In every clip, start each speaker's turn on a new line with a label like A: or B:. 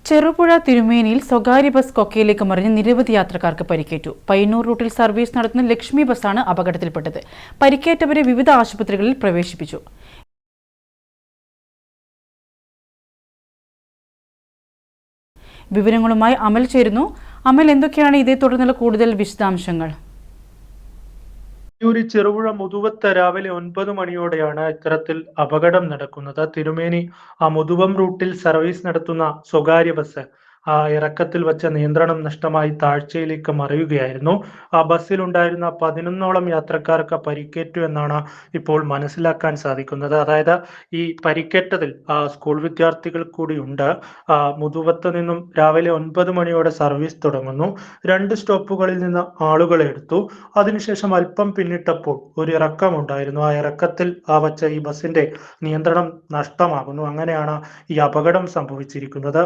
A: ചെറുപുഴ തിരുമേനിയിൽ സ്വകാര്യ ബസ് കൊക്കയിലേക്ക് മറിഞ്ഞ് നിരവധി യാത്രക്കാർക്ക് പരിക്കേറ്റു. പയ്യന്നൂർ റൂട്ടിൽ സർവീസ് നടത്തുന്ന ലക്ഷ്മി ബസ്സാണ് അപകടത്തിൽപ്പെട്ടത്. പരിക്കേറ്റവരെ വിവിധ ആശുപത്രികളിൽ പ്രവേശിപ്പിച്ചു. വിവരങ്ങളുമായി അമൽ ചേരുന്നു. അമൽ, എന്തൊക്കെയാണ് ഇതേ തുടർന്നുള്ള കൂടുതൽ വിശദാംശങ്ങൾ?
B: ചെറുപുഴ മുതുവത്ത് രാവിലെ 9 മണിയോടെയാണ് ഇത്തരത്തിൽ അപകടം നടക്കുന്നത്. തിരുമേനി മുതുവം റൂട്ടിൽ സർവീസ് നടത്തുന്ന സ്വകാര്യ ബസ് ഇറക്കത്തിൽ വച്ച നിയന്ത്രണം നഷ്ടമായി താഴ്ചയിലേക്ക് മറിയുകയായിരുന്നു. ബസ്സിലുണ്ടായിരുന്ന 11ഓളം യാത്രക്കാർക്ക് പരിക്കേറ്റു എന്നാണ് ഇപ്പോൾ മനസ്സിലാക്കാൻ സാധിക്കുന്നത്. അതായത് ഈ പരിക്കേറ്റതിൽ സ്കൂൾ വിദ്യാർത്ഥികൾ കൂടിയുണ്ട്. മുതുവത്ത് നിന്നും രാവിലെ 9 മണിയോടെ സർവീസ് തുടങ്ങുന്നു. 2 സ്റ്റോപ്പുകളിൽ നിന്ന് ആളുകളെ എടുത്തു. അതിനുശേഷം അല്പം പിന്നിട്ടപ്പോൾ ഒരു ഇറക്കമുണ്ടായിരുന്നു. ആ ഇറക്കത്തിൽ വച്ച ഈ ബസിന്റെ നിയന്ത്രണം നഷ്ടമാകുന്നു. അങ്ങനെയാണ് ഈ അപകടം സംഭവിച്ചിരിക്കുന്നത്.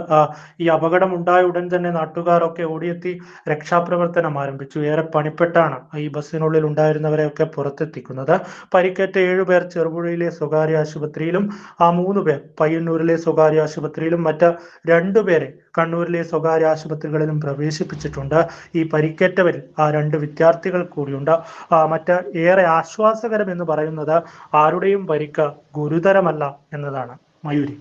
B: ഈ അപകടം ഉണ്ടായ ഉടൻ തന്നെ നാട്ടുകാരൊക്കെ ഓടിയെത്തി രക്ഷാപ്രവർത്തനം ആരംഭിച്ചു. ഏറെ പണിപ്പെട്ടാണ് ഈ ബസ്സിനുള്ളിൽ ഉണ്ടായിരുന്നവരെയൊക്കെ പുറത്തെത്തിക്കുന്നത്. പരിക്കേറ്റ 7 പേർ ചെറുപുഴയിലെ സ്വകാര്യ ആശുപത്രിയിലും 3 പേർ പയ്യന്നൂരിലെ സ്വകാര്യ ആശുപത്രിയിലും മറ്റ് 2 പേരെ കണ്ണൂരിലെ സ്വകാര്യ ആശുപത്രികളിലും പ്രവേശിപ്പിച്ചിട്ടുണ്ട്. ഈ പരിക്കേറ്റവരിൽ 2 വിദ്യാർത്ഥികൾ കൂടിയുണ്ട്. മറ്റ് ഏറെ ആശ്വാസകരം എന്ന് പറയുന്നത് ആരുടെയും പരിക്ക് ഗുരുതരമല്ല എന്നതാണ്. മയൂരി.